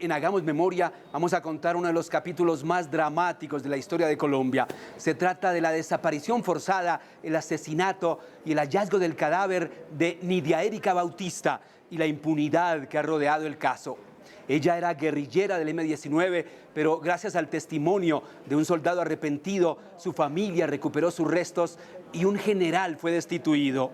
en Hagamos Memoria vamos a contar uno de los capítulos más dramáticos de la historia de Colombia. Se trata de la desaparición forzada, el asesinato y el hallazgo del cadáver de Nidia Erika Bautista y la impunidad que ha rodeado el caso. Ella era guerrillera del M-19, pero gracias al testimonio de un soldado arrepentido, su familia recuperó sus restos y un general fue destituido.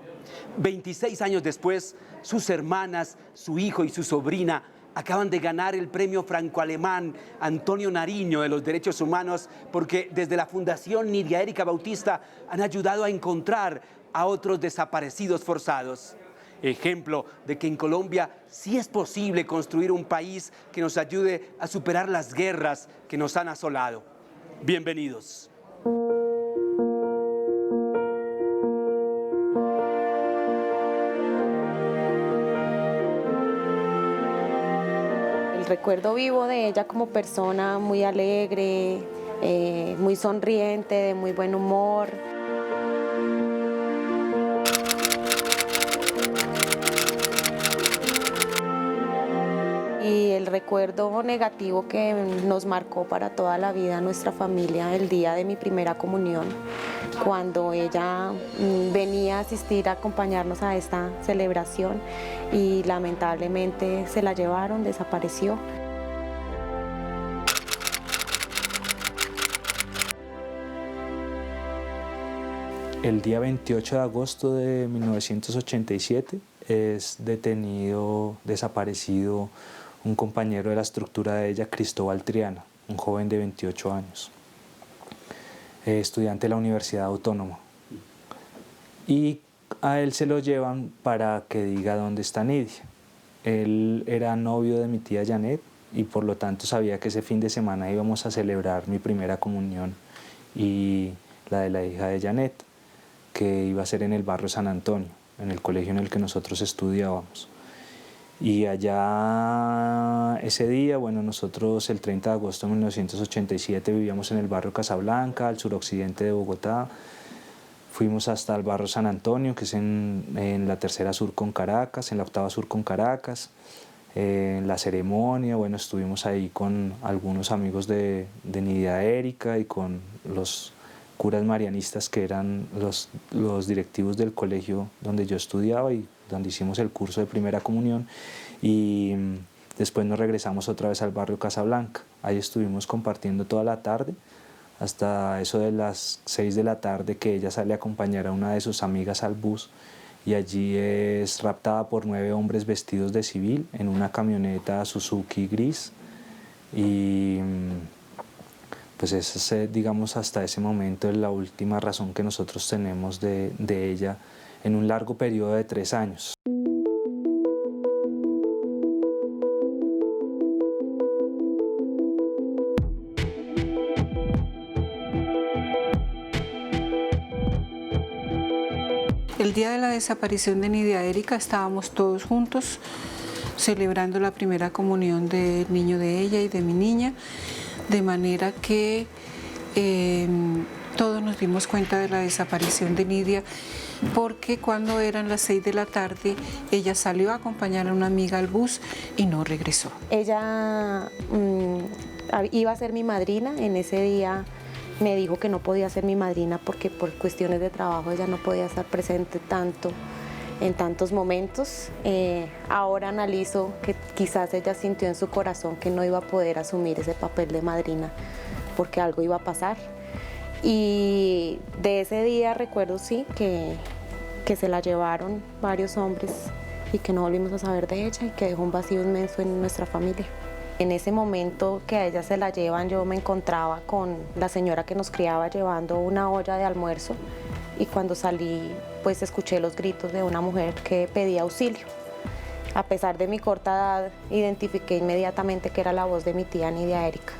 26 años después, sus hermanas, su hijo y su sobrina acaban de ganar el premio franco-alemán Antonio Nariño de los Derechos Humanos porque desde la Fundación Nidia Erika Bautista han ayudado a encontrar a otros desaparecidos forzados. Ejemplo de que en Colombia sí es posible construir un país que nos ayude a superar las guerras que nos han asolado. Bienvenidos. El recuerdo vivo de ella como persona muy alegre, muy sonriente, de muy buen humor. Y el recuerdo negativo que nos marcó para toda la vida nuestra familia el día de mi primera comunión, cuando ella venía a asistir a acompañarnos a esta celebración y lamentablemente se la llevaron, desapareció. El día 28 de agosto de 1987 es detenido, desaparecido, un compañero de la estructura de ella, Cristóbal Triana, un joven de 28 años, estudiante de la Universidad Autónoma. Y a él se lo llevan para que diga dónde está Nidia. Él era novio de mi tía Janet y por lo tanto sabía que ese fin de semana íbamos a celebrar mi primera comunión y la de la hija de Janet, que iba a ser en el barrio San Antonio, en el colegio en el que nosotros estudiábamos. Y allá ese día, bueno, nosotros el 30 de agosto de 1987 vivíamos en el barrio Casablanca, al suroccidente de Bogotá. Fuimos hasta el barrio San Antonio, que es en la tercera sur con Caracas, en la octava sur con Caracas. En la ceremonia, bueno, estuvimos ahí con algunos amigos de Nidia Erika y con los curas marianistas que eran los directivos del colegio donde yo estudiaba y donde hicimos el curso de primera comunión, y después nos regresamos otra vez al barrio Casablanca. Ahí estuvimos compartiendo toda la tarde hasta eso de las 6 de la tarde, que ella sale a acompañar a una de sus amigas al bus y allí es raptada por 9 hombres vestidos de civil en una camioneta Suzuki gris. Y pues esa es, digamos, hasta ese momento es la última razón que nosotros tenemos de ella en un largo periodo de 3 años. El día de la desaparición de Nidia Erika estábamos todos juntos celebrando la primera comunión del niño de ella y de mi niña, de manera que todos nos dimos cuenta de la desaparición de Nidia, porque cuando eran las 6 de la tarde ella salió a acompañar a una amiga al bus y no regresó. Ella iba a ser mi madrina. En ese día me dijo que no podía ser mi madrina porque por cuestiones de trabajo ella no podía estar presente tanto en tantos momentos. Ahora analizo que quizás ella sintió en su corazón que no iba a poder asumir ese papel de madrina porque algo iba a pasar. Y de ese día recuerdo sí que se la llevaron varios hombres y que no volvimos a saber de ella y que dejó un vacío inmenso en nuestra familia. En ese momento que a ella se la llevan, yo me encontraba con la señora que nos criaba llevando una olla de almuerzo, y cuando salí pues escuché los gritos de una mujer que pedía auxilio. A pesar de mi corta edad, identifiqué inmediatamente que era la voz de mi tía Nidia Erika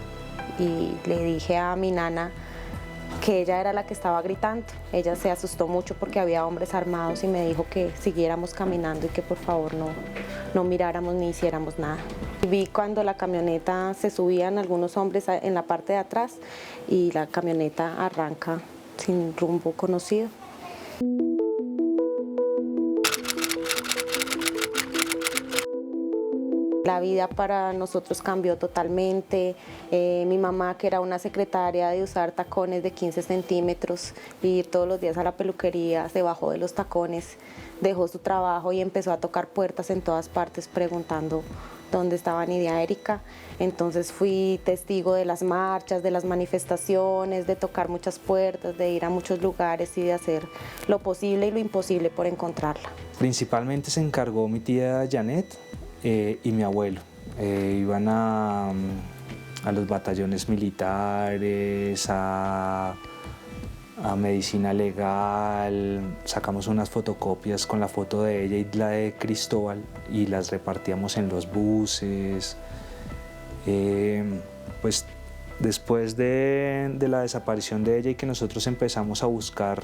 y le dije a mi nana que ella era la que estaba gritando. Ella se asustó mucho porque había hombres armados y me dijo que siguiéramos caminando y que por favor no miráramos ni hiciéramos nada. Vi cuando la camioneta se subían algunos hombres en la parte de atrás y la camioneta arranca sin rumbo conocido. La vida para nosotros cambió totalmente. Mi mamá, que era una secretaria de usar tacones de 15 centímetros y ir todos los días a la peluquería, se bajó de los tacones, dejó su trabajo y empezó a tocar puertas en todas partes preguntando dónde estaba Nidia Erika. Entonces fui testigo de las marchas, de las manifestaciones, de tocar muchas puertas, de ir a muchos lugares y de hacer lo posible y lo imposible por encontrarla. Principalmente se encargó mi tía Janet y mi abuelo. Iban a los batallones militares, a medicina legal, sacamos unas fotocopias con la foto de ella y la de Cristóbal y las repartíamos en los buses. Pues después de la desaparición de ella y que nosotros empezamos a buscar,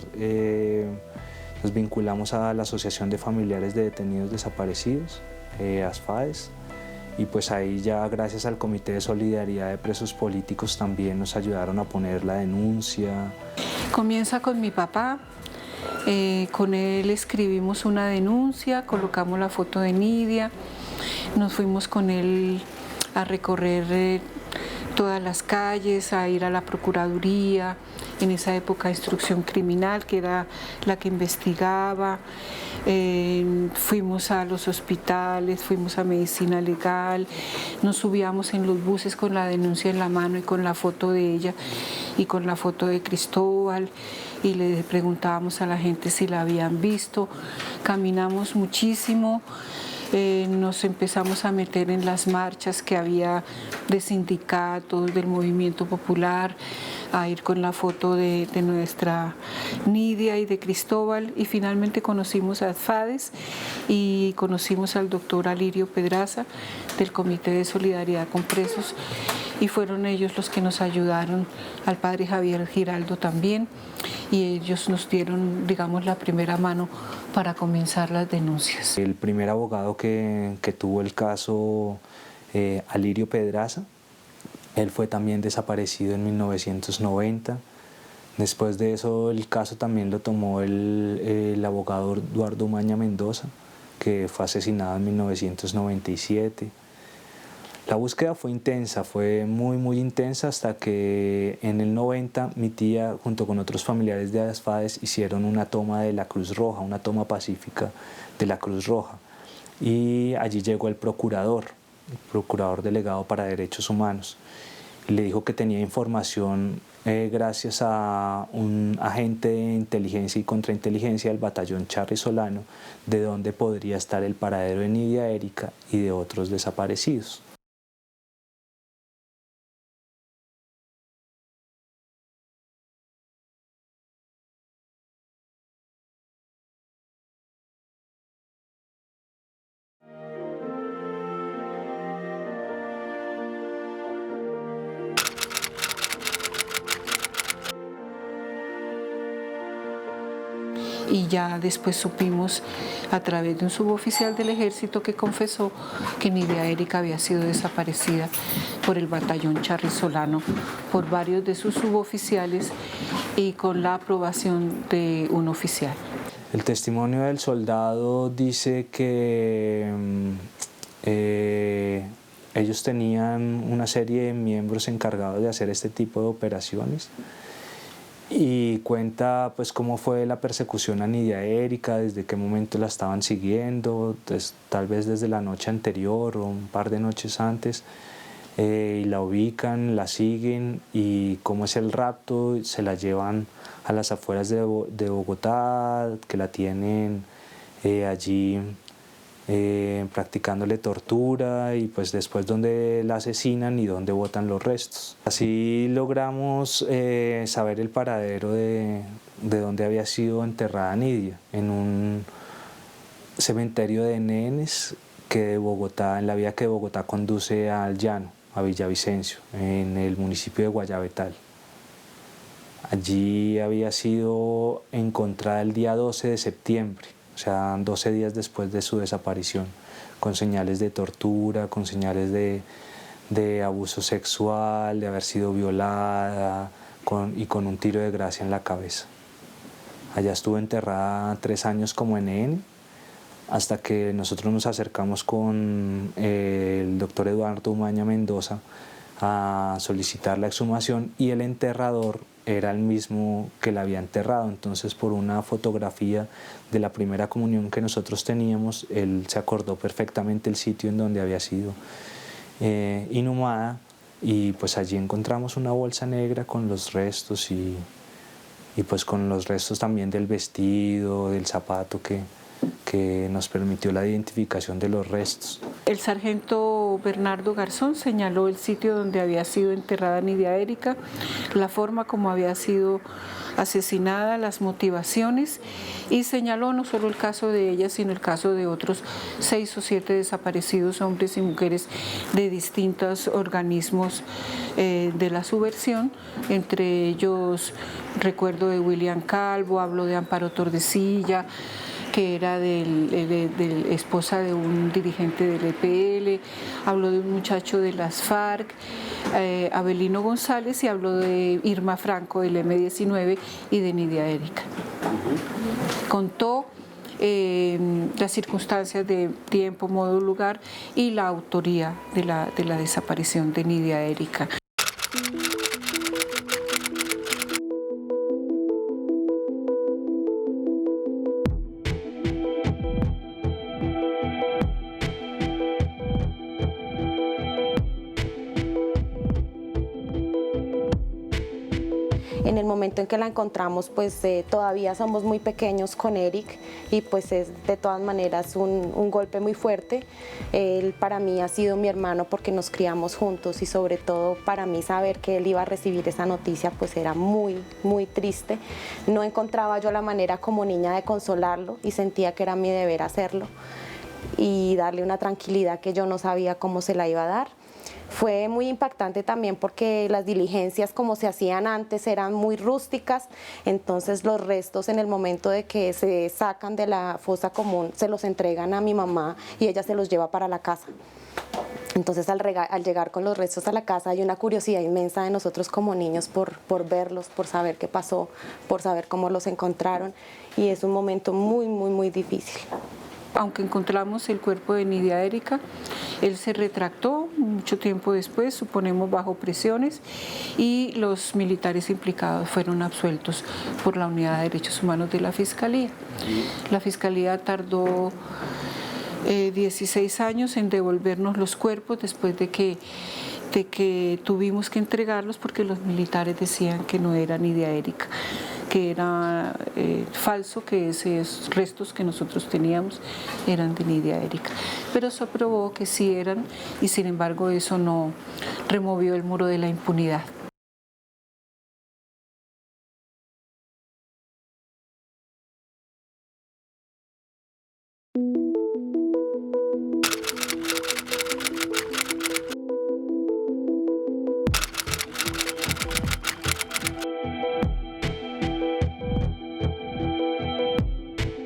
nos vinculamos a la Asociación de Familiares de Detenidos Desaparecidos, ASFADES, y pues ahí ya gracias al Comité de Solidaridad de Presos Políticos también nos ayudaron a poner la denuncia. Comienza con mi papá, con él escribimos una denuncia, colocamos la foto de Nidia, nos fuimos con él a recorrer todas las calles, a ir a la Procuraduría, en esa época Instrucción Criminal, que era la que investigaba. Fuimos a los hospitales, fuimos a medicina legal, nos subíamos en los buses con la denuncia en la mano y con la foto de ella y con la foto de Cristóbal, y le preguntábamos a la gente si la habían visto. Caminamos muchísimo. Nos empezamos a meter en las marchas que había de sindicatos, del movimiento popular, a ir con la foto de nuestra Nidia y de Cristóbal, y finalmente conocimos a ASFADES y conocimos al doctor Alirio Pedraza del Comité de Solidaridad con Presos, y fueron ellos los que nos ayudaron, al padre Javier Giraldo también, y ellos nos dieron, digamos, la primera mano para comenzar las denuncias. El primer abogado que tuvo el caso, Alirio Pedraza, él fue también desaparecido en 1990. Después de eso el caso también lo tomó el abogado Eduardo Umaña Mendoza, que fue asesinado en 1997. La búsqueda fue intensa, fue muy intensa, hasta que en el 90 mi tía junto con otros familiares de ASFADES hicieron una toma de la Cruz Roja, una toma pacífica de la Cruz Roja, y allí llegó el procurador delegado para Derechos Humanos, y le dijo que tenía información gracias a un agente de inteligencia y contrainteligencia del batallón Charri Solano, de dónde podría estar el paradero de Nidia Erika y de otros desaparecidos. Y ya después supimos a través de un suboficial del ejército que confesó que Nidia Erika había sido desaparecida por el batallón Charri Solano, por varios de sus suboficiales y con la aprobación de un oficial. El testimonio del soldado dice que ellos tenían una serie de miembros encargados de hacer este tipo de operaciones, y cuenta pues cómo fue la persecución a Nidia Erika, desde qué momento la estaban siguiendo, pues, tal vez desde la noche anterior o un par de noches antes, y la ubican, la siguen, y cómo es el rapto, se la llevan a las afueras de Bogotá, que la tienen allí practicándole tortura, y pues después donde la asesinan y donde botan los restos. Así logramos saber el paradero de donde había sido enterrada Nidia, en un cementerio de nenes que de Bogotá, en la vía que de Bogotá conduce al llano, a Villavicencio, en el municipio de Guayabetal. Allí había sido encontrada el día 12 de septiembre, o sea, 12 días después de su desaparición, con señales de tortura, con señales de abuso sexual, de haber sido violada, y con un tiro de gracia en la cabeza. Allá estuvo enterrada 3 años como NN, hasta que nosotros nos acercamos con el doctor Eduardo Umaña Mendoza a solicitar la exhumación, y el enterrador era el mismo que la había enterrado. Entonces, por una fotografía de la primera comunión que nosotros teníamos, él se acordó perfectamente el sitio en donde había sido inhumada, y pues allí encontramos una bolsa negra con los restos y pues con los restos también del vestido, del zapato que nos permitió la identificación de los restos. El sargento Bernardo Garzón señaló el sitio donde había sido enterrada Nidia Erika, la forma como había sido asesinada, las motivaciones, y señaló no solo el caso de ella, sino el caso de otros 6 o 7 desaparecidos hombres y mujeres de distintos organismos de la subversión. Entre ellos recuerdo de William Calvo, hablo de Amparo Tordesillas, que era de esposa de un dirigente del EPL, habló de un muchacho de las FARC, Abelino González, y habló de Irma Franco del M-19 y de Nidia Erika. Contó las circunstancias de tiempo, modo, lugar y la autoría de la desaparición de Nidia Erika. En el momento en que la encontramos, pues todavía somos muy pequeños con Eric, y pues es de todas maneras un golpe muy fuerte. Él para mí ha sido mi hermano porque nos criamos juntos, y sobre todo para mí saber que él iba a recibir esa noticia pues era muy, muy triste. No encontraba yo la manera como niña de consolarlo, y sentía que era mi deber hacerlo y darle una tranquilidad que yo no sabía cómo se la iba a dar. Fue muy impactante también porque las diligencias como se hacían antes eran muy rústicas, entonces los restos en el momento de que se sacan de la fosa común se los entregan a mi mamá y ella se los lleva para la casa. Entonces al llegar con los restos a la casa hay una curiosidad inmensa de nosotros como niños por verlos, por saber qué pasó, por saber cómo los encontraron, y es un momento muy, muy, muy difícil. Aunque encontramos el cuerpo de Nidia Erika, él se retractó mucho tiempo después, suponemos bajo presiones, y los militares implicados fueron absueltos por la Unidad de Derechos Humanos de la Fiscalía. La Fiscalía tardó 16 años en devolvernos los cuerpos después de que tuvimos que entregarlos porque los militares decían que no era Nidia Erika, que era falso, que esos restos que nosotros teníamos eran de Nidia Erika. Pero se probó que sí eran, y sin embargo eso no removió el muro de la impunidad.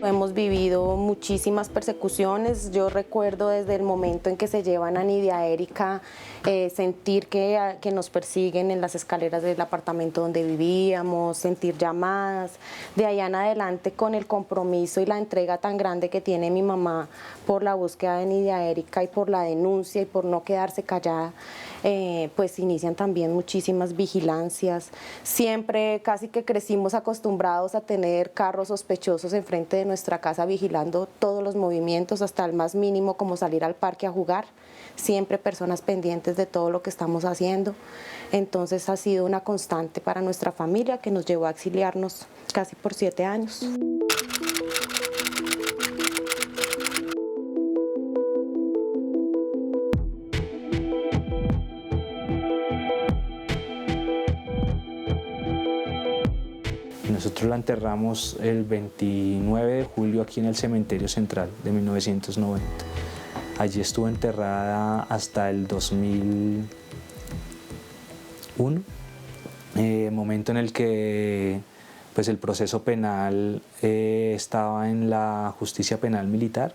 Hemos vivido muchísimas persecuciones. Yo recuerdo desde el momento en que se llevan a Nidia Erika, sentir que nos persiguen en las escaleras del apartamento donde vivíamos, sentir llamadas. De allá en adelante, con el compromiso y la entrega tan grande que tiene mi mamá por la búsqueda de Nidia Erika y por la denuncia y por no quedarse callada, pues inician también muchísimas vigilancias. Siempre casi que crecimos acostumbrados a tener carros sospechosos enfrente de nuestra casa vigilando todos los movimientos, hasta el más mínimo como salir al parque a jugar. Siempre personas pendientes de todo lo que estamos haciendo. Entonces ha sido una constante para nuestra familia que nos llevó a exiliarnos casi por 7 años. Nosotros la enterramos el 29 de julio aquí en el Cementerio Central de 1990. Allí estuvo enterrada hasta el 2001, momento en el que pues, el proceso penal estaba en la justicia penal militar,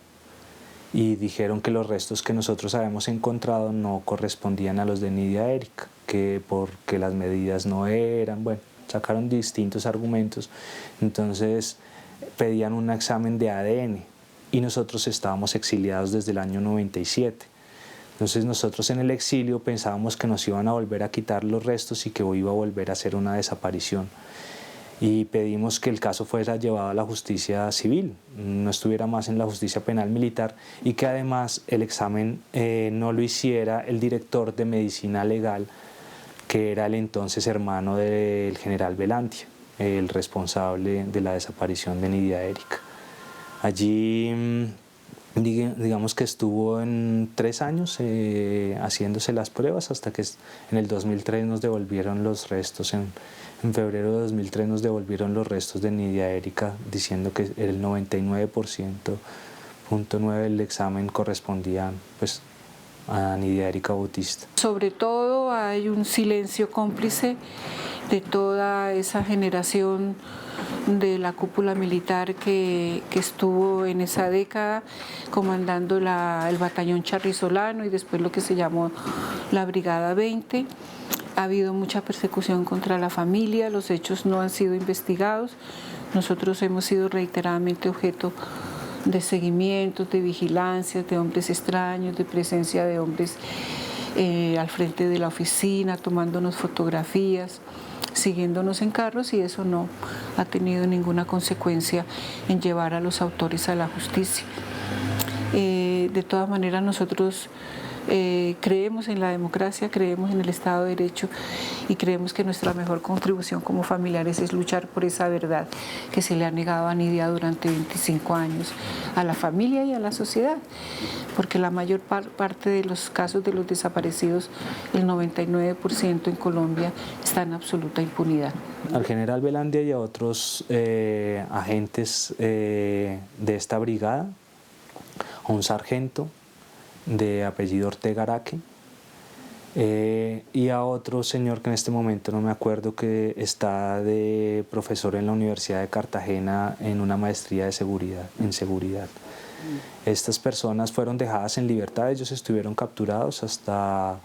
y dijeron que los restos que nosotros habíamos encontrado no correspondían a los de Nidia Erika, que porque las medidas no eran, bueno, sacaron distintos argumentos. Entonces pedían un examen de ADN y nosotros estábamos exiliados desde el año 97. Entonces nosotros en el exilio pensábamos que nos iban a volver a quitar los restos y que iba a volver a ser una desaparición. Y pedimos que el caso fuera llevado a la justicia civil, no estuviera más en la justicia penal militar, y que además el examen no lo hiciera el director de medicina legal, que era el entonces hermano del general Velandia, el responsable de la desaparición de Nidia Erika. Allí digamos que estuvo en 3 años haciéndose las pruebas hasta que en el 2003 nos devolvieron los restos, en febrero de 2003 nos devolvieron los restos de Nidia Erika diciendo que el 99.9 del examen correspondía pues a Nidia Erika Bautista. Sobre todo hay un silencio cómplice de toda esa generación de la cúpula militar que estuvo en esa década comandando el batallón charrizolano y después lo que se llamó la Brigada 20. Ha habido mucha persecución contra la familia, los hechos no han sido investigados. Nosotros hemos sido reiteradamente objeto de seguimientos, de vigilancias, de hombres extraños, de presencia de hombres al frente de la oficina, tomándonos fotografías, siguiéndonos en carros, y eso no ha tenido ninguna consecuencia en llevar a los autores a la justicia. De todas maneras, nosotros creemos en la democracia, creemos en el Estado de Derecho y creemos que nuestra mejor contribución como familiares es luchar por esa verdad que se le ha negado a Nidia durante 25 años a la familia y a la sociedad, porque la mayor parte de los casos de los desaparecidos, el 99% en Colombia, está en absoluta impunidad. Al general Velandia y a otros agentes de esta brigada, a un sargento de apellido Ortega Araque, y a otro señor que en este momento no me acuerdo, que está de profesor en la Universidad de Cartagena en una maestría en seguridad. Estas personas fueron dejadas en libertad, ellos estuvieron capturados hasta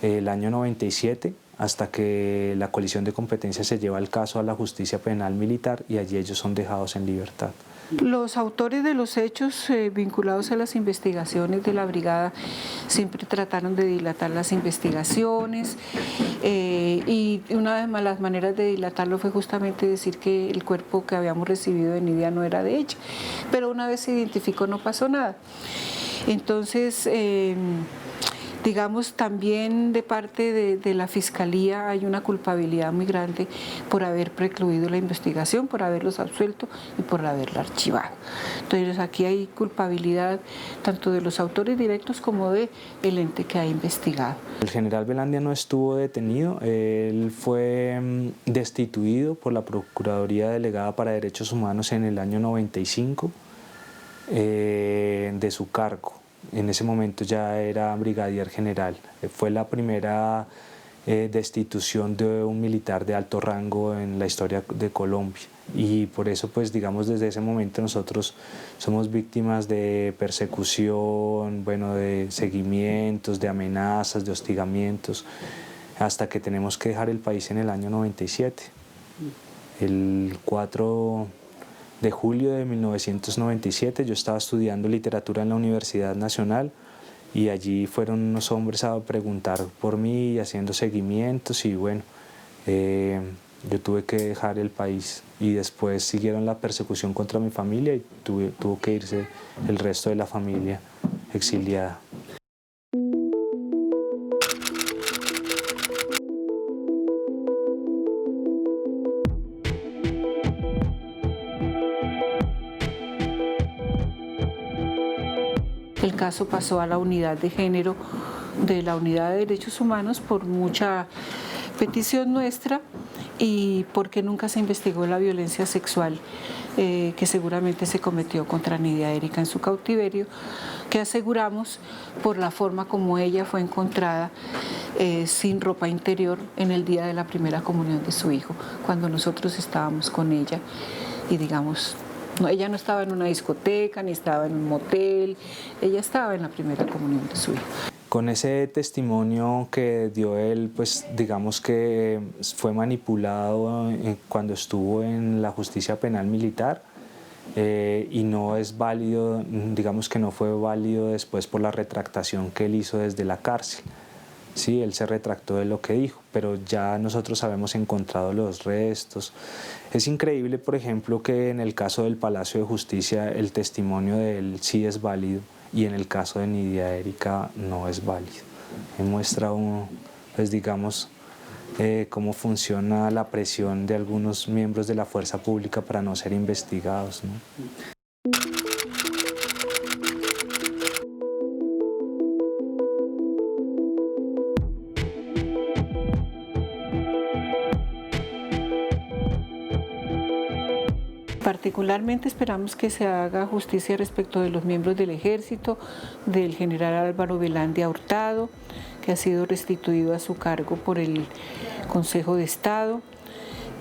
el año 97, hasta que la colisión de competencias se lleva el caso a la justicia penal militar y allí ellos son dejados en libertad. Los autores de los hechos vinculados a las investigaciones de la brigada siempre trataron de dilatar las investigaciones y una de las maneras de dilatarlo fue justamente decir que el cuerpo que habíamos recibido de Nidia no era de ella, pero una vez se identificó no pasó nada. Entonces, digamos, también de parte de la Fiscalía hay una culpabilidad muy grande por haber precluido la investigación, por haberlos absuelto y por haberla archivado. Entonces aquí hay culpabilidad tanto de los autores directos como del ente que ha investigado. El general Velandia no estuvo detenido, él fue destituido por la Procuraduría Delegada para Derechos Humanos en el año 95 de su cargo. En ese momento ya era brigadier general. Fue la primera destitución de un militar de alto rango en la historia de Colombia. Y por eso, pues digamos, desde ese momento nosotros somos víctimas de persecución, bueno, de seguimientos, de amenazas, de hostigamientos, hasta que tenemos que dejar el país en el año 97. El 4 de julio de 1997 yo estaba estudiando literatura en la Universidad Nacional y allí fueron unos hombres a preguntar por mí y haciendo seguimientos y bueno, yo tuve que dejar el país y después siguieron la persecución contra mi familia y tuvo que irse el resto de la familia exiliada. El caso pasó a la unidad de género de la Unidad de Derechos Humanos por mucha petición nuestra y porque nunca se investigó la violencia sexual que seguramente se cometió contra Nidia Erika en su cautiverio, que aseguramos por la forma como ella fue encontrada sin ropa interior en el día de la primera comunión de su hijo, cuando nosotros estábamos con ella y digamos, no, ella no estaba en una discoteca, ni estaba en un motel, ella estaba en la primera comunión de su hijo. Con ese testimonio que dio él, pues digamos que fue manipulado cuando estuvo en la justicia penal militar y no es válido, digamos que no fue válido después por la retractación que él hizo desde la cárcel. Sí, él se retractó de lo que dijo, pero ya nosotros habíamos encontrado los restos. Es increíble, por ejemplo, que en el caso del Palacio de Justicia el testimonio de él sí es válido y en el caso de Nidia Erika no es válido. Muestra, pues digamos, cómo funciona la presión de algunos miembros de la fuerza pública para no ser investigados, ¿no? Particularmente esperamos que se haga justicia respecto de los miembros del Ejército, del general Álvaro Velandia Hurtado, que ha sido restituido a su cargo por el Consejo de Estado,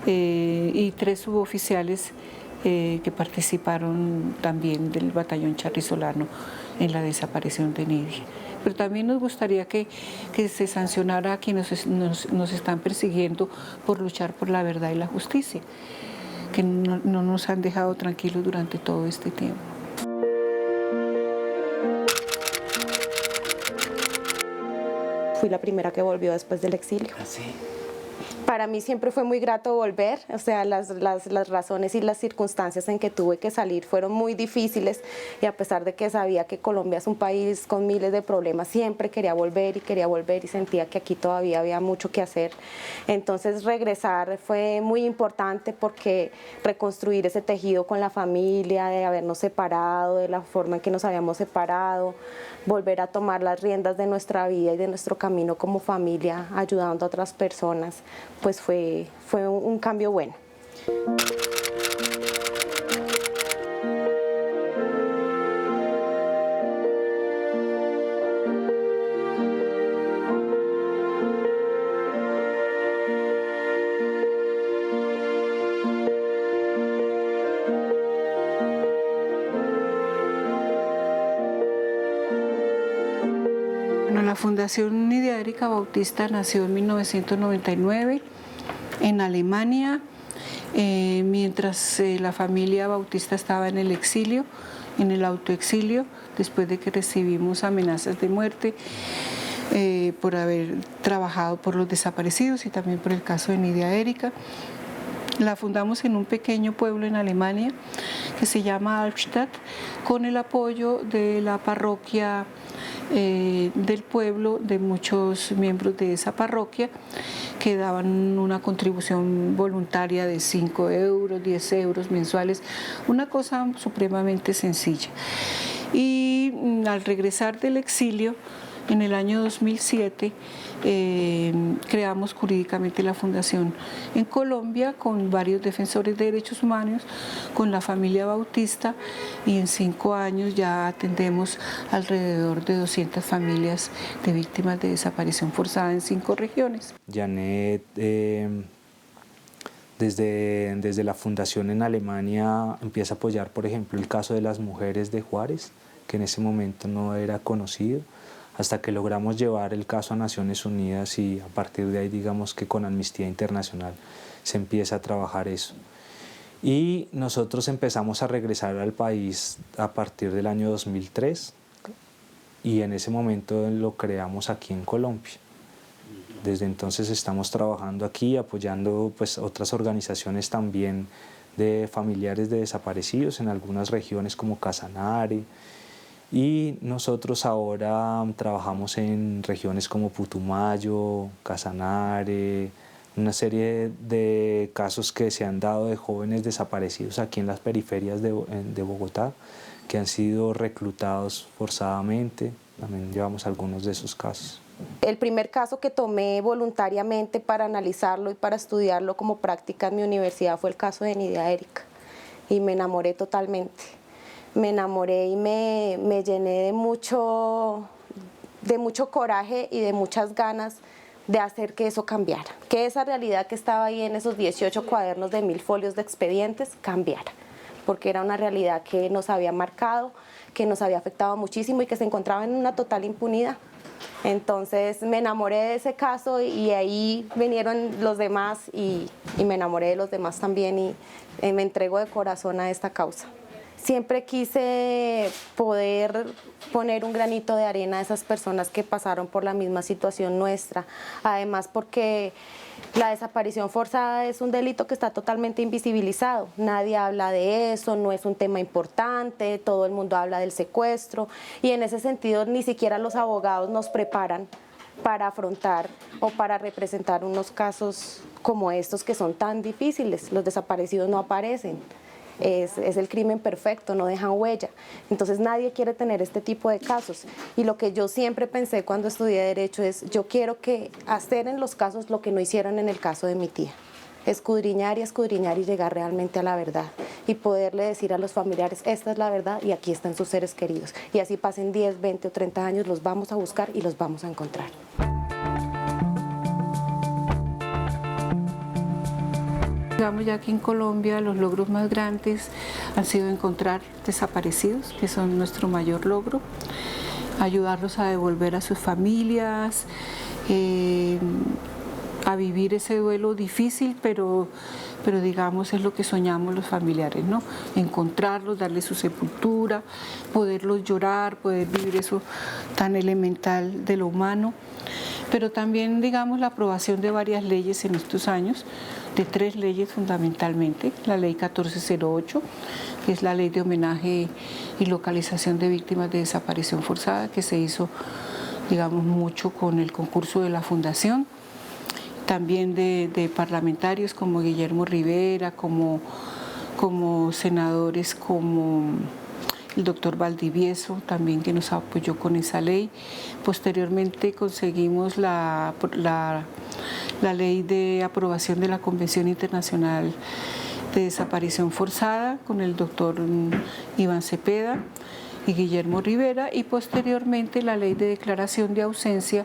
y 3 suboficiales que participaron también del batallón charrizolano en la desaparición de Nidia. Pero también nos gustaría que se sancionara a quienes nos están persiguiendo por luchar por la verdad y la justicia, que no nos han dejado tranquilos durante todo este tiempo. Fui la primera que volvió después del exilio. ¿Así? Para mí siempre fue muy grato volver, o sea, las razones y las circunstancias en que tuve que salir fueron muy difíciles y a pesar de que sabía que Colombia es un país con miles de problemas, siempre quería volver y sentía que aquí todavía había mucho que hacer. Entonces regresar fue muy importante porque reconstruir ese tejido con la familia, de habernos separado, de la forma en que nos habíamos separado, volver a tomar las riendas de nuestra vida y de nuestro camino como familia, ayudando a otras personas, pues fue un cambio bueno. La Fundación Nidia Erika Bautista nació en 1999 en Alemania, mientras la familia Bautista estaba en el exilio, en el autoexilio, después de que recibimos amenazas de muerte por haber trabajado por los desaparecidos y también por el caso de Nidia Erika. La fundamos en un pequeño pueblo en Alemania que se llama Albstadt, con el apoyo de la parroquia del pueblo, de muchos miembros de esa parroquia que daban una contribución voluntaria de 5 euros, 10 euros mensuales, una cosa supremamente sencilla. Y al regresar del exilio, en el año 2007, creamos jurídicamente la fundación en Colombia con varios defensores de derechos humanos, con la familia Bautista, y en 5 años ya atendemos alrededor de 200 familias de víctimas de desaparición forzada en 5 regiones. Janet, desde la fundación en Alemania empieza a apoyar, por ejemplo, el caso de las mujeres de Juárez, que en ese momento no era conocido, hasta que logramos llevar el caso a Naciones Unidas y a partir de ahí, digamos que con Amnistía Internacional se empieza a trabajar eso. Y nosotros empezamos a regresar al país a partir del año 2003 y en ese momento lo creamos aquí en Colombia. Desde entonces estamos trabajando aquí, apoyando pues otras organizaciones también de familiares de desaparecidos en algunas regiones como Casanare. Y nosotros ahora trabajamos en regiones como Putumayo, Casanare, una serie de casos que se han dado de jóvenes desaparecidos aquí en las periferias de Bogotá, que han sido reclutados forzadamente. También llevamos algunos de esos casos. El primer caso que tomé voluntariamente para analizarlo y para estudiarlo como práctica en mi universidad fue el caso de Nidia Erika y me enamoré totalmente. Me enamoré y me llené de mucho coraje y de muchas ganas de hacer que eso cambiara, que esa realidad que estaba ahí en esos 18 cuadernos de 1000 folios de expedientes cambiara, porque era una realidad que nos había marcado, que nos había afectado muchísimo y que se encontraba en una total impunidad. Entonces me enamoré de ese caso y ahí vinieron los demás y me enamoré de los demás también y me entrego de corazón a esta causa. Siempre quise poder poner un granito de arena a esas personas que pasaron por la misma situación nuestra. Además, porque la desaparición forzada es un delito que está totalmente invisibilizado. Nadie habla de eso, no es un tema importante, todo el mundo habla del secuestro y en ese sentido ni siquiera los abogados nos preparan para afrontar o para representar unos casos como estos que son tan difíciles. Los desaparecidos no aparecen. Es el crimen perfecto, no dejan huella. Entonces nadie quiere tener este tipo de casos. Y lo que yo siempre pensé cuando estudié Derecho es, yo quiero hacer en los casos lo que no hicieron en el caso de mi tía. Escudriñar y llegar realmente a la verdad. Y poderle decir a los familiares, esta es la verdad y aquí están sus seres queridos. Y así pasen 10, 20 o 30 años, los vamos a buscar y los vamos a encontrar. Digamos ya aquí en Colombia los logros más grandes han sido encontrar desaparecidos, que son nuestro mayor logro, ayudarlos a devolver a sus familias, a vivir ese duelo difícil, pero digamos es lo que soñamos los familiares, ¿no? Encontrarlos, darles su sepultura, poderlos llorar, poder vivir eso tan elemental de lo humano. Pero también, digamos, la aprobación de varias leyes en estos años, de 3 leyes fundamentalmente, la ley 1408, que es la ley de homenaje y localización de víctimas de desaparición forzada, que se hizo, digamos, mucho con el concurso de la Fundación, también de parlamentarios como Guillermo Rivera, como senadores como el doctor Valdivieso, también que nos apoyó con esa ley. Posteriormente conseguimos la ley de aprobación de la Convención Internacional de Desaparición Forzada con el doctor Iván Cepeda y Guillermo Rivera, y posteriormente la ley de declaración de ausencia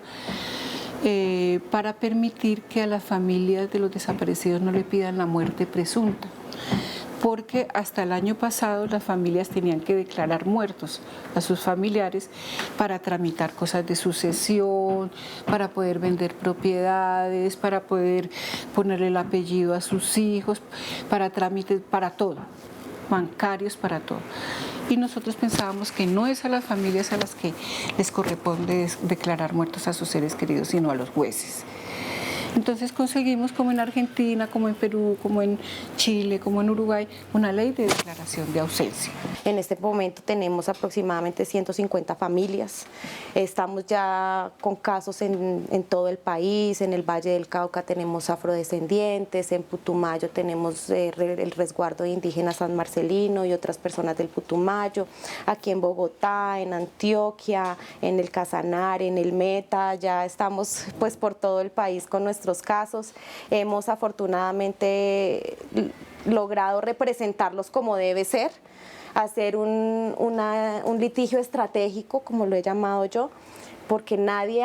para permitir que a las familias de los desaparecidos no le pidan la muerte presunta, porque hasta el año pasado las familias tenían que declarar muertos a sus familiares para tramitar cosas de sucesión, para poder vender propiedades, para poder ponerle el apellido a sus hijos, para trámites, para todo, bancarios, para todo. Y nosotros pensábamos que no es a las familias a las que les corresponde declarar muertos a sus seres queridos, sino a los jueces. Entonces conseguimos, como en Argentina, como en Perú, como en Chile, como en Uruguay, una ley de declaración de ausencia. En este momento tenemos aproximadamente 150 familias. Estamos ya con casos en todo el país. En el Valle del Cauca tenemos afrodescendientes, en Putumayo tenemos el resguardo de indígenas San Marcelino y otras personas del Putumayo. Aquí en Bogotá, en Antioquia, en el Casanare, en el Meta, ya estamos pues por todo el país con nuestros casos. Hemos afortunadamente logrado representarlos como debe ser, hacer un litigio estratégico, como lo he llamado yo, porque nadie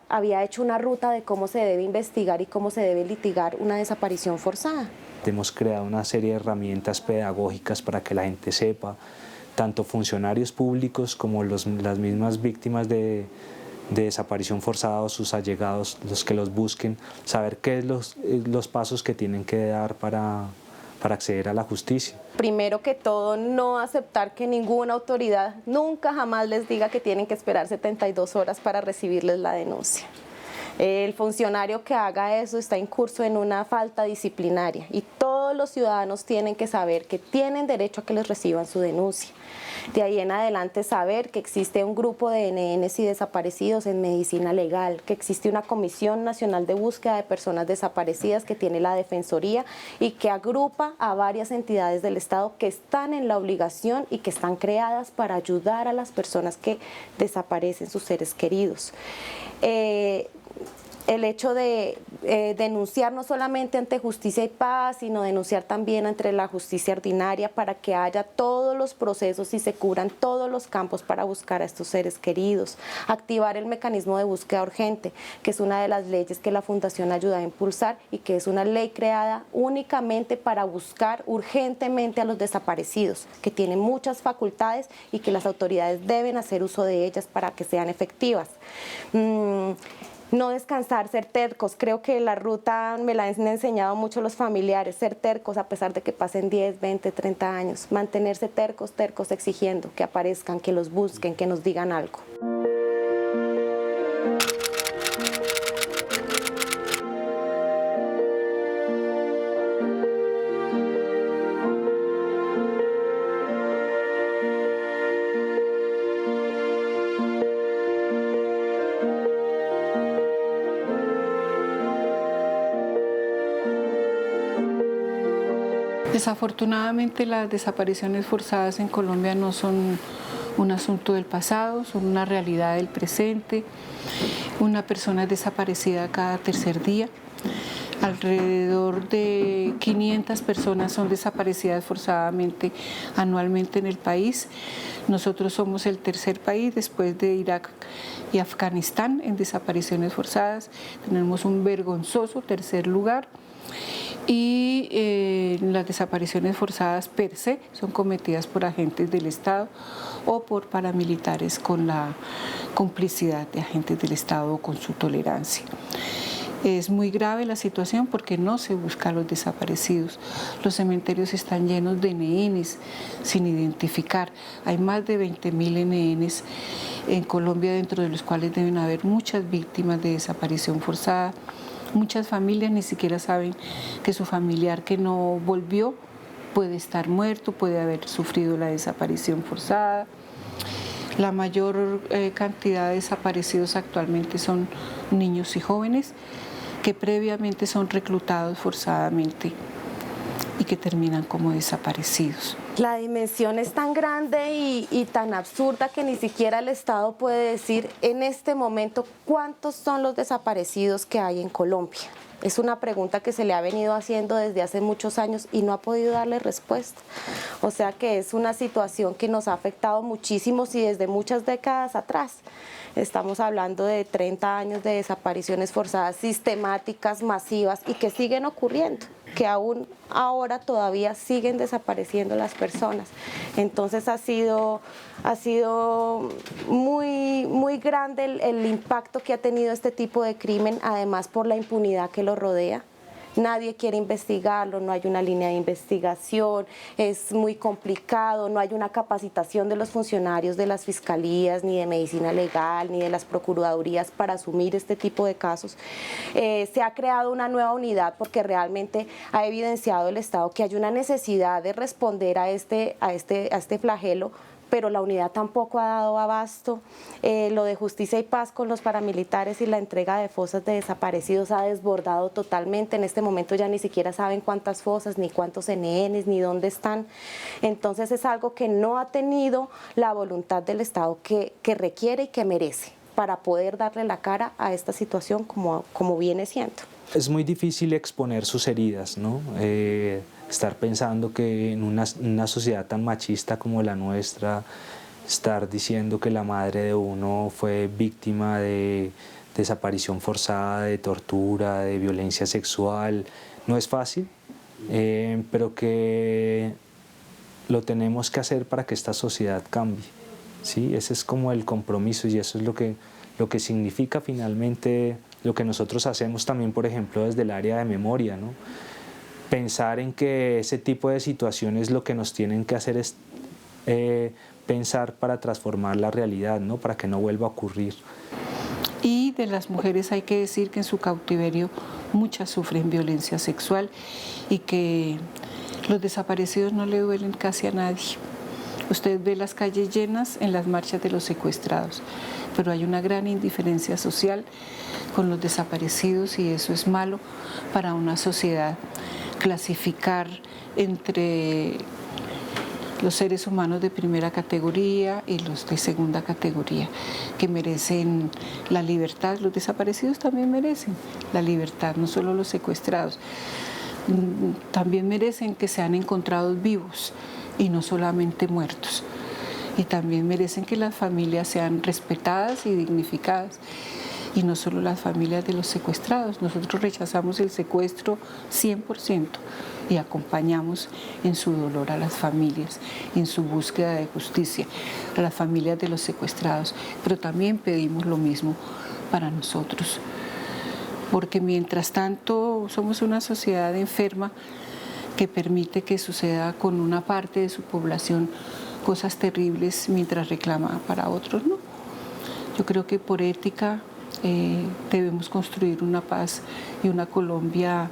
había hecho una ruta de cómo se debe investigar y cómo se debe litigar una desaparición forzada. Hemos creado una serie de herramientas pedagógicas para que la gente sepa, tanto funcionarios públicos como las mismas víctimas de desaparición forzada o sus allegados, los que los busquen, saber qué es los pasos que tienen que dar para acceder a la justicia. Primero que todo, no aceptar que ninguna autoridad nunca jamás les diga que tienen que esperar 72 horas para recibirles la denuncia. El funcionario que haga eso está incurso en una falta disciplinaria y todos los ciudadanos tienen que saber que tienen derecho a que les reciban su denuncia. De ahí en adelante saber que existe un grupo de NNs y desaparecidos en medicina legal, que existe una Comisión Nacional de Búsqueda de Personas Desaparecidas que tiene la Defensoría y que agrupa a varias entidades del Estado que están en la obligación y que están creadas para ayudar a las personas que desaparecen sus seres queridos. El hecho de denunciar no solamente ante Justicia y Paz, sino denunciar también ante la justicia ordinaria para que haya todos los procesos y se cubran todos los campos para buscar a estos seres queridos. Activar el mecanismo de búsqueda urgente, que es una de las leyes que la Fundación ayuda a impulsar y que es una ley creada únicamente para buscar urgentemente a los desaparecidos, que tienen muchas facultades y que las autoridades deben hacer uso de ellas para que sean efectivas. No descansar, ser tercos. Creo que la ruta me la han enseñado mucho los familiares, ser tercos a pesar de que pasen 10, 20, 30 años. Mantenerse tercos, tercos, exigiendo que aparezcan, que los busquen, que nos digan algo. Desafortunadamente las desapariciones forzadas en Colombia no son un asunto del pasado, son una realidad del presente. Una persona es desaparecida cada tercer día. Alrededor de 500 personas son desaparecidas forzadamente anualmente en el país. Nosotros somos el tercer país después de Irak y Afganistán en desapariciones forzadas. Tenemos un vergonzoso tercer lugar. Y las desapariciones forzadas per se son cometidas por agentes del Estado o por paramilitares con la complicidad de agentes del Estado o con su tolerancia. Es muy grave la situación porque no se busca a los desaparecidos. Los cementerios están llenos de NNs sin identificar. Hay más de 20.000 NNs en Colombia, dentro de los cuales deben haber muchas víctimas de desaparición forzada. Muchas familias ni siquiera saben que su familiar que no volvió puede estar muerto, puede haber sufrido la desaparición forzada. La mayor cantidad de desaparecidos actualmente son niños y jóvenes que previamente son reclutados forzadamente y que terminan como desaparecidos. La dimensión es tan grande y tan absurda que ni siquiera el Estado puede decir en este momento cuántos son los desaparecidos que hay en Colombia. Es una pregunta que se le ha venido haciendo desde hace muchos años y no ha podido darle respuesta. O sea que es una situación que nos ha afectado muchísimo y desde muchas décadas atrás. Estamos hablando de 30 años de desapariciones forzadas sistemáticas, masivas y que siguen ocurriendo, que aún ahora todavía siguen desapareciendo las personas. Entonces ha sido muy grande el impacto que ha tenido este tipo de crimen, además por la impunidad que lo rodea. Nadie quiere investigarlo, no hay una línea de investigación, es muy complicado, no hay una capacitación de los funcionarios de las fiscalías, ni de medicina legal, ni de las procuradurías para asumir este tipo de casos. Se ha creado una nueva unidad porque realmente ha evidenciado el Estado que hay una necesidad de responder a este flagelo, pero la unidad tampoco ha dado abasto. Lo de Justicia y Paz con los paramilitares y la entrega de fosas de desaparecidos ha desbordado totalmente. En este momento ya ni siquiera saben cuántas fosas, ni cuántos NNs, ni dónde están. Entonces es algo que no ha tenido la voluntad del Estado que requiere y que merece para poder darle la cara a esta situación como viene siendo. Es muy difícil exponer sus heridas, ¿no? Estar pensando que en una sociedad tan machista como la nuestra, estar diciendo que la madre de uno fue víctima de desaparición forzada, de tortura, de violencia sexual, no es fácil, pero que lo tenemos que hacer para que esta sociedad cambie, ¿sí? Ese es como el compromiso y eso es lo que significa finalmente lo que nosotros hacemos también, por ejemplo, desde el área de memoria, ¿no? Pensar en que ese tipo de situaciones lo que nos tienen que hacer es pensar para transformar la realidad, ¿no? Para que no vuelva a ocurrir. Y de las mujeres hay que decir que en su cautiverio muchas sufren violencia sexual y que los desaparecidos no le duelen casi a nadie. Usted ve las calles llenas en las marchas de los secuestrados, pero hay una gran indiferencia social con los desaparecidos y eso es malo para una sociedad. Clasificar entre los seres humanos de primera categoría y los de segunda categoría, que merecen la libertad. Los desaparecidos también merecen la libertad, no solo los secuestrados. También merecen que sean encontrados vivos y no solamente muertos. Y también merecen que las familias sean respetadas y dignificadas. Y no solo las familias de los secuestrados. Nosotros rechazamos el secuestro 100% y acompañamos en su dolor a las familias, en su búsqueda de justicia, a las familias de los secuestrados. Pero también pedimos lo mismo para nosotros. porque mientras tanto somos una sociedad enferma que permite que suceda con una parte de su población cosas terribles mientras reclama para otros, ¿no? Yo creo que por ética debemos construir una paz y una Colombia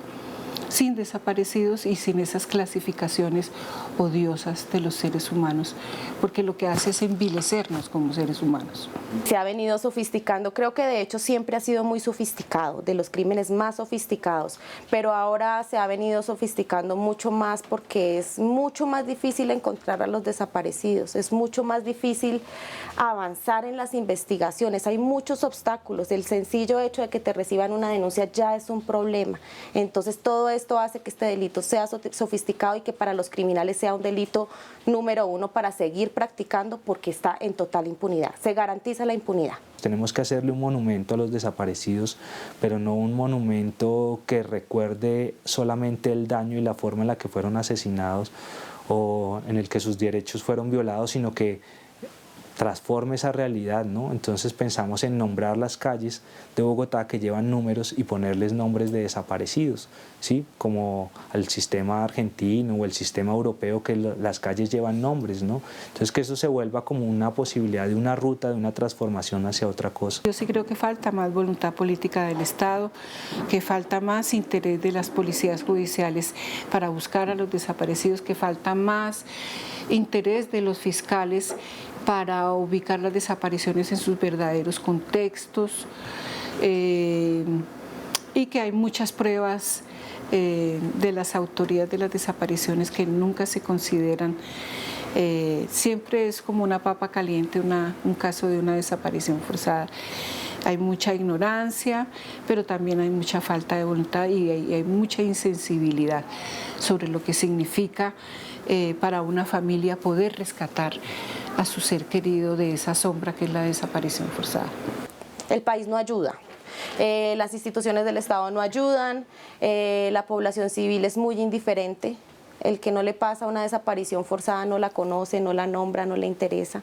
sin desaparecidos y sin esas clasificaciones odiosas de los seres humanos, porque lo que hace es envilecernos como seres humanos. Se ha venido sofisticando, creo que de hecho siempre ha sido muy sofisticado, de los crímenes más sofisticados, pero ahora se ha venido sofisticando mucho más porque es mucho más difícil encontrar a los desaparecidos, es mucho más difícil avanzar en las investigaciones, hay muchos obstáculos, el sencillo hecho de que te reciban una denuncia ya es un problema, entonces todo esto hace que este delito sea sofisticado y que para los criminales sea un delito número uno para seguir practicando porque está en total impunidad, se garantiza la impunidad. Tenemos que hacerle un monumento a los desaparecidos, pero no un monumento que recuerde solamente el daño y la forma en la que fueron asesinados o en el que sus derechos fueron violados, sino que transforme esa realidad, ¿no? Entonces pensamos en nombrar las calles de Bogotá que llevan números y ponerles nombres de desaparecidos, ¿sí? Como al sistema argentino o el sistema europeo que las calles llevan nombres, ¿no? Entonces que eso se vuelva como una posibilidad de una ruta, de una transformación hacia otra cosa. Yo sí creo que falta más voluntad política del Estado, que falta más interés de las policías judiciales para buscar a los desaparecidos, que falta más interés de los fiscales para ubicar las desapariciones en sus verdaderos contextos y que hay muchas pruebas de las autorías de las desapariciones que nunca se consideran. Siempre es como una papa caliente un caso de una desaparición forzada. Hay mucha ignorancia, pero también hay mucha falta de voluntad y hay mucha insensibilidad sobre lo que significa para una familia poder rescatar a su ser querido de esa sombra que es la desaparición forzada. El país no ayuda. Las instituciones del Estado no ayudan, la población civil es muy indiferente, el que no le pasa una desaparición forzada no la conoce, no la nombra, no le interesa,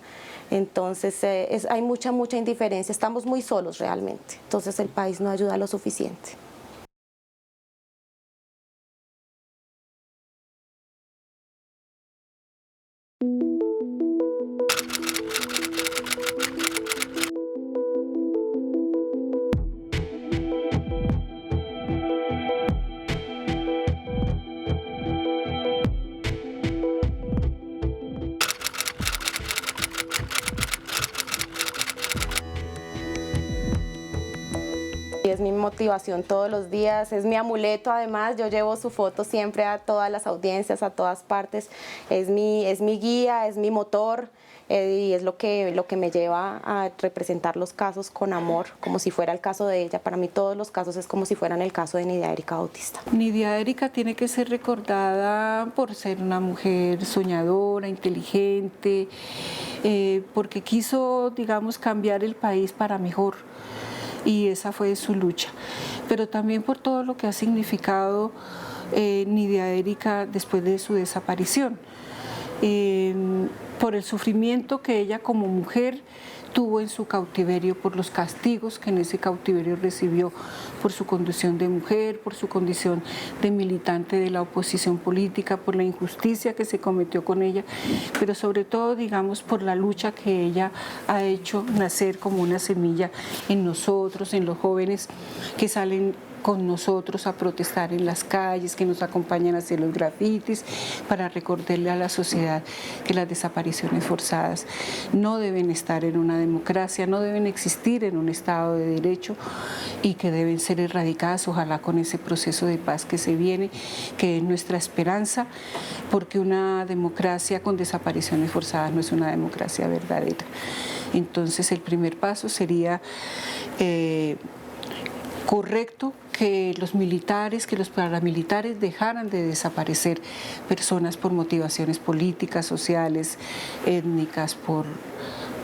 entonces hay mucha indiferencia, estamos muy solos realmente, entonces el país no ayuda lo suficiente. Es mi motivación todos los días, es mi amuleto además, yo llevo su foto siempre a todas las audiencias, a todas partes, es mi guía, es mi motor y es lo que me lleva a representar los casos con amor, como si fuera el caso de ella. Para mí todos los casos es como si fueran el caso de Nidia Erika Bautista. Nidia Erika tiene que ser recordada por ser una mujer soñadora, inteligente, porque quiso, digamos, cambiar el país para mejor. Y esa fue su lucha, pero también por todo lo que ha significado Nidia Erika después de su desaparición, por el sufrimiento que ella como mujer tuvo en su cautiverio, por los castigos que en ese cautiverio recibió por su condición de mujer, por su condición de militante de la oposición política, por la injusticia que se cometió con ella, pero sobre todo, digamos, por la lucha que ella ha hecho nacer como una semilla en nosotros, en los jóvenes que salen con nosotros a protestar en las calles, que nos acompañan a hacer los grafitis, para recordarle a la sociedad que las desapariciones forzadas no deben estar en una democracia, no deben existir en un Estado de Derecho y que deben ser erradicadas, ojalá con ese proceso de paz que se viene, que es nuestra esperanza, porque una democracia con desapariciones forzadas no es una democracia verdadera. Entonces el primer paso sería correcto que los militares, que los paramilitares dejaran de desaparecer personas por motivaciones políticas, sociales, étnicas,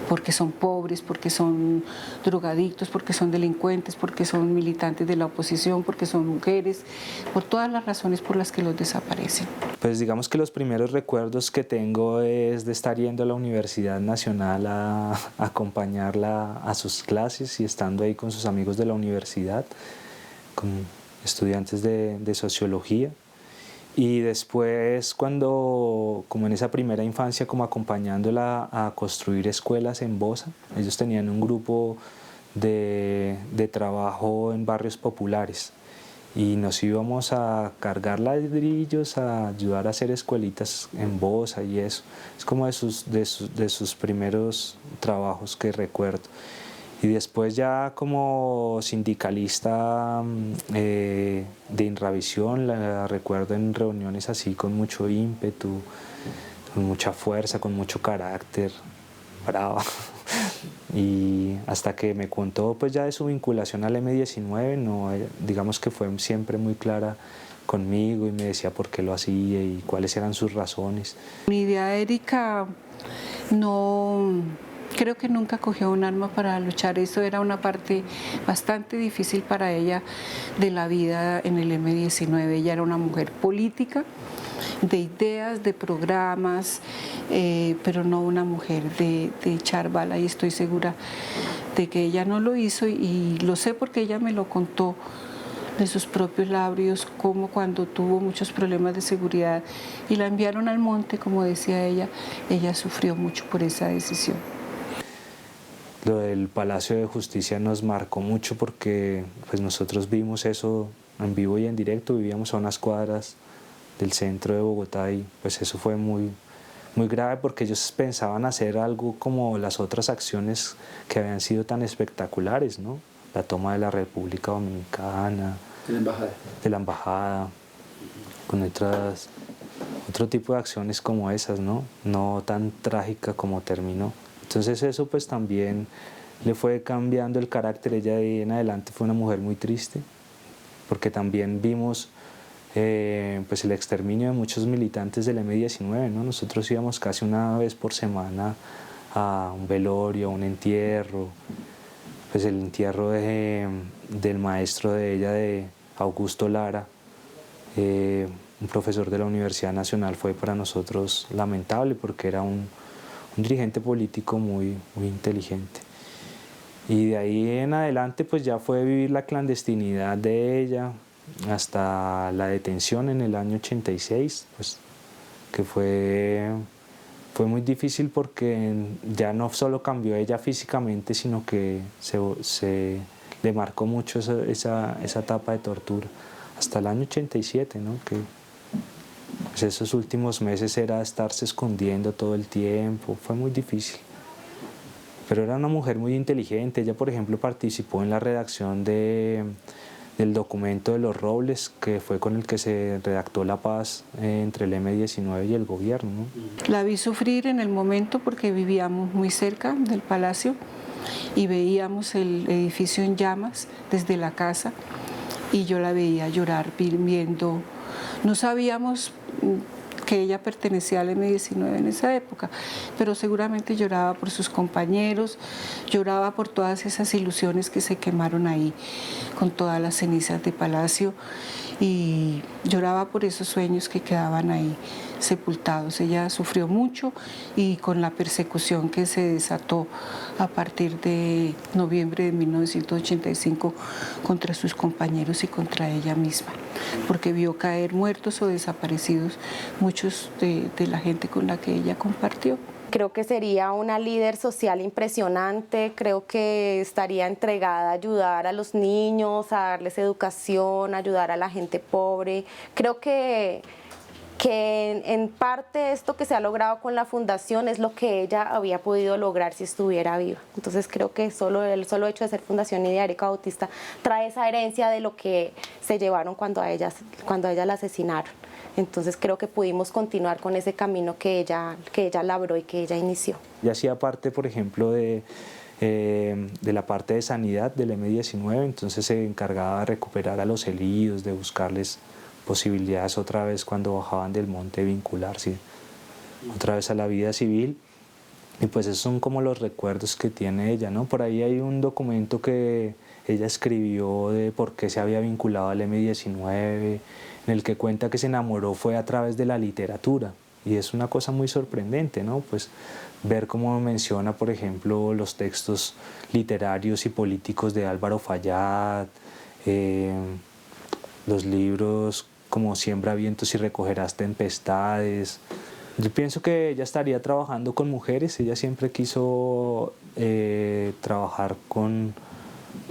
porque son pobres, porque son drogadictos, porque son delincuentes, porque son militantes de la oposición, porque son mujeres, por todas las razones por las que los desaparecen. Pues digamos que los primeros recuerdos que tengo es de estar yendo a la Universidad Nacional a acompañarla a sus clases y estando ahí con sus amigos de la universidad. con estudiantes de sociología. Y después cuando, como en esa primera infancia, como acompañándola a construir escuelas en Bosa, ellos tenían un grupo de trabajo en barrios populares y nos íbamos a cargar ladrillos, a ayudar a hacer escuelitas en Bosa y eso. Es como de sus primeros trabajos que recuerdo. Y después ya como sindicalista de Inravisión, la recuerdo en reuniones así con mucho ímpetu, con mucha fuerza, con mucho carácter, brava. Y hasta que me contó pues ya de su vinculación al M-19, no, digamos que fue siempre muy clara conmigo y me decía por qué lo hacía y cuáles eran sus razones. Nidia Erika no, creo que nunca cogió un arma para luchar. Eso era una parte bastante difícil para ella de la vida en el M-19. Ella era una mujer política, de ideas, de programas, pero no una mujer de echar bala, y estoy segura de que ella no lo hizo, y lo sé porque ella me lo contó de sus propios labios, como cuando tuvo muchos problemas de seguridad y la enviaron al monte, como decía ella sufrió mucho por esa decisión. Lo del Palacio de Justicia nos marcó mucho porque pues nosotros vimos eso en vivo y en directo, vivíamos a unas cuadras del centro de Bogotá y pues eso fue muy grave porque ellos pensaban hacer algo como las otras acciones que habían sido tan espectaculares, ¿no? La toma de la República Dominicana, de la embajada, con otro tipo de acciones como esas, ¿no? No tan trágica como terminó. Entonces eso pues también le fue cambiando el carácter. Ella de ahí en adelante fue una mujer muy triste, porque también vimos pues el exterminio de muchos militantes del M-19, ¿no? Nosotros íbamos casi una vez por semana a un velorio, a un entierro. Pues el entierro del maestro de ella, de Augusto Lara, un profesor de la Universidad Nacional, fue para nosotros lamentable porque era un dirigente político muy inteligente. Y de ahí en adelante pues ya fue vivir la clandestinidad de ella hasta la detención en el año 86, pues, que fue muy difícil porque ya no solo cambió ella físicamente, sino que se le marcó mucho esa etapa de tortura, hasta el año 87, ¿no? Que pues esos últimos meses era estarse escondiendo todo el tiempo, fue muy difícil. Pero era una mujer muy inteligente. Ella, por ejemplo, participó en la redacción del documento de los Robles, que fue con el que se redactó la paz entre el M-19 y el gobierno, ¿no? La vi sufrir en el momento porque vivíamos muy cerca del palacio y veíamos el edificio en llamas desde la casa, y yo la veía llorar viendo. No sabíamos que ella pertenecía al M-19 en esa época, pero seguramente lloraba por sus compañeros, lloraba por todas esas ilusiones que se quemaron ahí con todas las cenizas de Palacio, y lloraba por esos sueños que quedaban ahí sepultados. Ella sufrió mucho, y con la persecución que se desató a partir de noviembre de 1985 contra sus compañeros y contra ella misma, porque vio caer muertos o desaparecidos muchos de la gente con la que ella compartió. Creo que sería una líder social impresionante, creo que estaría entregada a ayudar a los niños, a darles educación, a ayudar a la gente pobre. Creo que en parte esto que se ha logrado con la fundación es lo que ella había podido lograr si estuviera viva. Entonces creo que el solo hecho de ser Fundación Nidia Erika Bautista trae esa herencia de lo que se llevaron cuando a ella la asesinaron. Entonces creo que pudimos continuar con ese camino que ella labró y que ella inició. Ella hacía parte, por ejemplo, de la parte de sanidad del M-19, entonces se encargaba de recuperar a los heridos, de buscarles posibilidades otra vez cuando bajaban del monte, vincularse otra vez a la vida civil. Y pues esos son como los recuerdos que tiene ella, ¿no? Por ahí hay un documento que ella escribió de por qué se había vinculado al M-19, en el que cuenta que se enamoró fue a través de la literatura. Y es una cosa muy sorprendente, ¿no? Pues ver cómo menciona, por ejemplo, los textos literarios y políticos de Álvaro Fayad, los libros como Siembra vientos y recogerás tempestades. Yo pienso que ella estaría trabajando con mujeres, ella siempre quiso trabajar con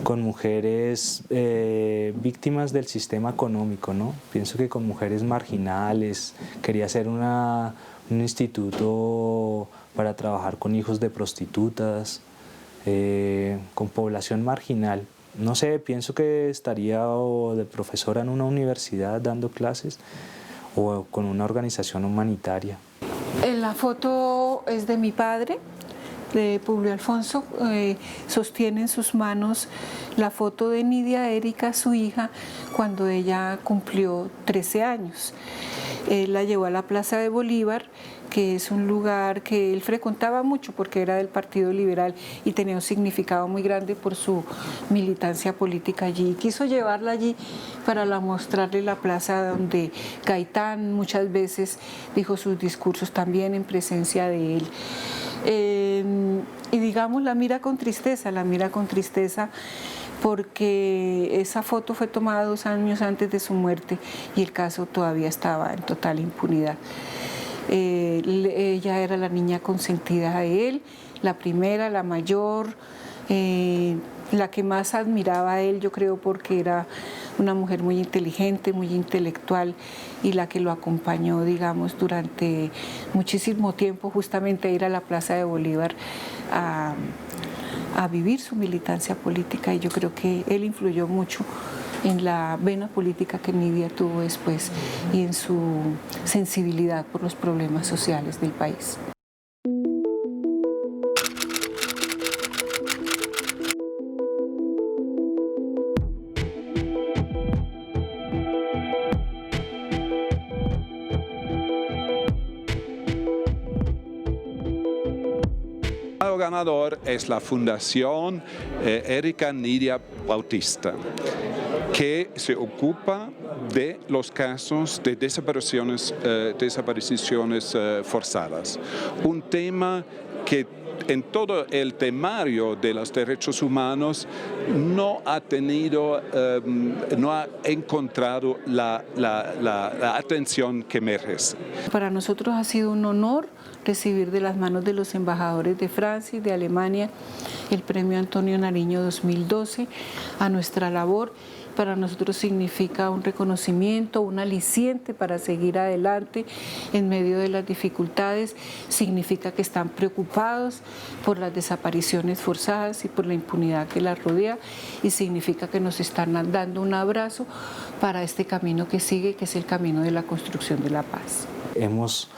mujeres víctimas del sistema económico, ¿no? Pienso que con mujeres marginales, quería hacer un instituto para trabajar con hijos de prostitutas, con población marginal. No sé, pienso que estaría o de profesora en una universidad dando clases o con una organización humanitaria. La foto es de mi padre, de Publio Alfonso, sostiene en sus manos la foto de Nidia Erika, su hija, cuando ella cumplió 13 años. Él la llevó a la Plaza de Bolívar, que es un lugar que él frecuentaba mucho porque era del Partido Liberal y tenía un significado muy grande por su militancia política allí. Quiso llevarla allí para mostrarle la plaza donde Gaitán muchas veces dijo sus discursos también en presencia de él. Y digamos, la mira con tristeza porque esa foto fue tomada 2 años antes de su muerte y el caso todavía estaba en total impunidad. Ella era la niña consentida de él, la primera, la mayor, la que más admiraba a él, yo creo, porque era una mujer muy inteligente, muy intelectual y la que lo acompañó, digamos, durante muchísimo tiempo justamente a ir a la Plaza de Bolívar a vivir su militancia política, y yo creo que él influyó mucho en la vena política que Nidia tuvo después y en su sensibilidad por los problemas sociales del país. El ganador es la Fundación Erika Nidia Bautista, que se ocupa de los casos de desapariciones forzadas. Un tema que en todo el temario de los derechos humanos no ha encontrado la atención que merece. Para nosotros ha sido un honor recibir de las manos de los embajadores de Francia y de Alemania el Premio Antonio Nariño 2012 a nuestra labor. Para nosotros significa un reconocimiento, un aliciente para seguir adelante en medio de las dificultades, significa que están preocupados por las desapariciones forzadas y por la impunidad que las rodea, y significa que nos están dando un abrazo para este camino que sigue, que es el camino de la construcción de la paz. Hemos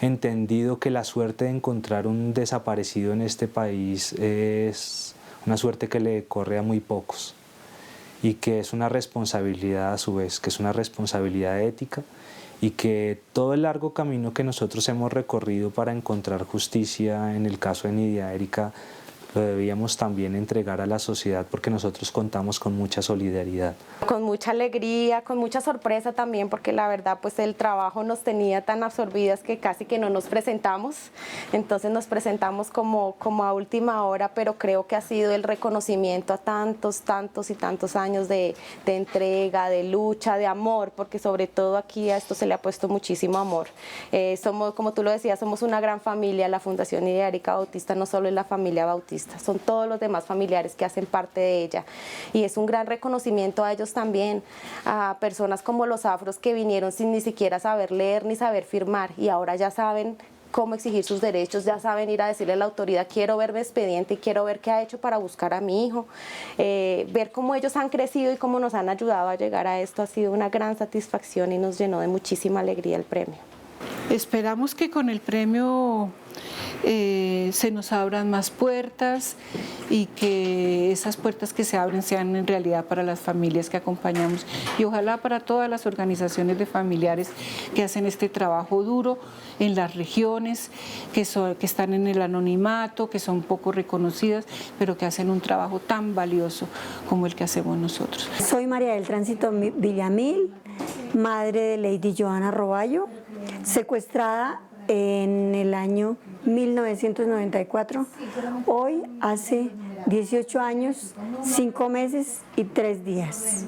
entendido que la suerte de encontrar un desaparecido en este país es una suerte que le corre a muy pocos, y que es una responsabilidad a su vez, que es una responsabilidad ética, y que todo el largo camino que nosotros hemos recorrido para encontrar justicia en el caso de Nidia Erika lo debíamos también entregar a la sociedad, porque nosotros contamos con mucha solidaridad. Con mucha alegría, con mucha sorpresa también, porque la verdad pues el trabajo nos tenía tan absorbidas que casi que no nos presentamos. Entonces nos presentamos como a última hora, pero creo que ha sido el reconocimiento a tantos y tantos años de entrega, de lucha, de amor, porque sobre todo aquí a esto se le ha puesto muchísimo amor. Somos, como tú lo decías, somos una gran familia. La Fundación Nidia Erika Bautista no solo es la familia Bautista, son todos los demás familiares que hacen parte de ella, y es un gran reconocimiento a ellos también, a personas como los afros que vinieron sin ni siquiera saber leer ni saber firmar, y ahora ya saben cómo exigir sus derechos, ya saben ir a decirle a la autoridad: quiero ver mi expediente y quiero ver qué ha hecho para buscar a mi hijo. Ver cómo ellos han crecido y cómo nos han ayudado a llegar a esto ha sido una gran satisfacción y nos llenó de muchísima alegría el premio. Esperamos que con el premio se nos abran más puertas, y que esas puertas que se abren sean en realidad para las familias que acompañamos, y ojalá para todas las organizaciones de familiares que hacen este trabajo duro en las regiones, que están en el anonimato, que son poco reconocidas, pero que hacen un trabajo tan valioso como el que hacemos nosotros. Soy María del Tránsito Villamil, madre de Lady Joana Roballo, secuestrada en el año 1994. Hoy hace 18 años, 5 meses y 3 días.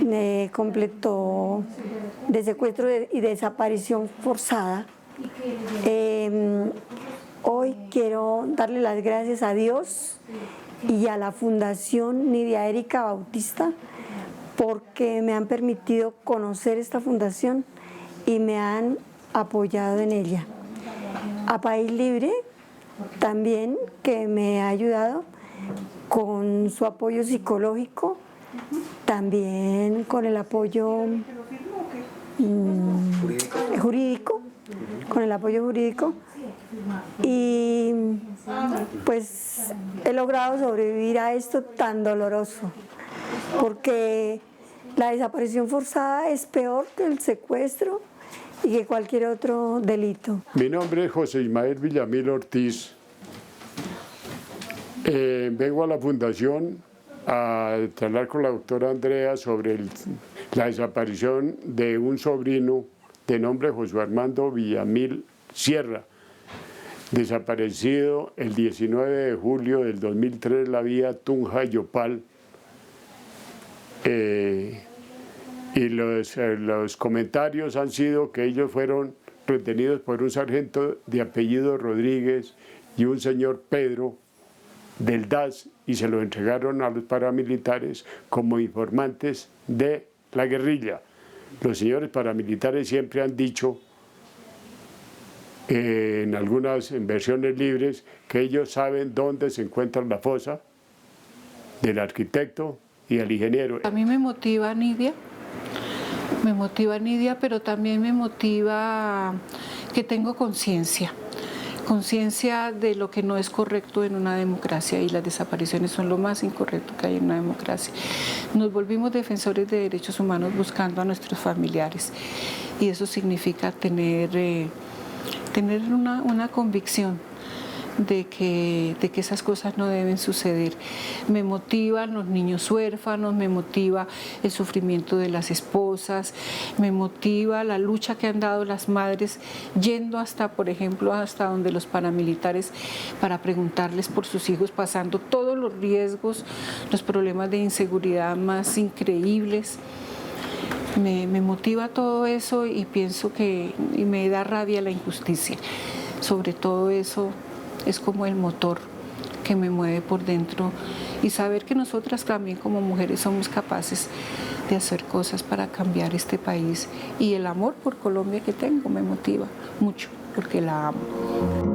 Me completó de secuestro y desaparición forzada. Hoy quiero darle las gracias a Dios y a la Fundación Nidia Erika Bautista porque me han permitido conocer esta fundación y me han apoyado en ella. A País Libre también, que me ha ayudado con su apoyo psicológico, también con el apoyo jurídico, y pues he logrado sobrevivir a esto tan doloroso, porque la desaparición forzada es peor que el secuestro y que cualquier otro delito. Mi nombre es José Ismael Villamil Ortiz. Vengo a la fundación a charlar con la doctora Andrea sobre la desaparición de un sobrino de nombre José Armando Villamil Sierra, desaparecido el 19 de julio del 2003 en la vía Tunja-Yopal. Y los comentarios han sido que ellos fueron retenidos por un sargento de apellido Rodríguez y un señor Pedro del DAS y se lo entregaron a los paramilitares como informantes de la guerrilla. Los señores paramilitares siempre han dicho, en algunas versiones libres, que ellos saben dónde se encuentra la fosa del arquitecto y del ingeniero. A mí me motiva Nidia, pero también me motiva que tengo conciencia de lo que no es correcto en una democracia, y las desapariciones son lo más incorrecto que hay en una democracia. Nos volvimos defensores de derechos humanos buscando a nuestros familiares, y eso significa tener una convicción de que esas cosas no deben suceder. Me motivan los niños huérfanos, me motiva el sufrimiento de las esposas, me motiva la lucha que han dado las madres yendo hasta, por ejemplo, hasta donde los paramilitares para preguntarles por sus hijos, pasando todos los riesgos, los problemas de inseguridad más increíbles. Me motiva todo eso y pienso y me da rabia la injusticia. Sobre todo eso es como el motor que me mueve por dentro, y saber que nosotras también como mujeres somos capaces de hacer cosas para cambiar este país, y el amor por Colombia que tengo me motiva mucho porque la amo.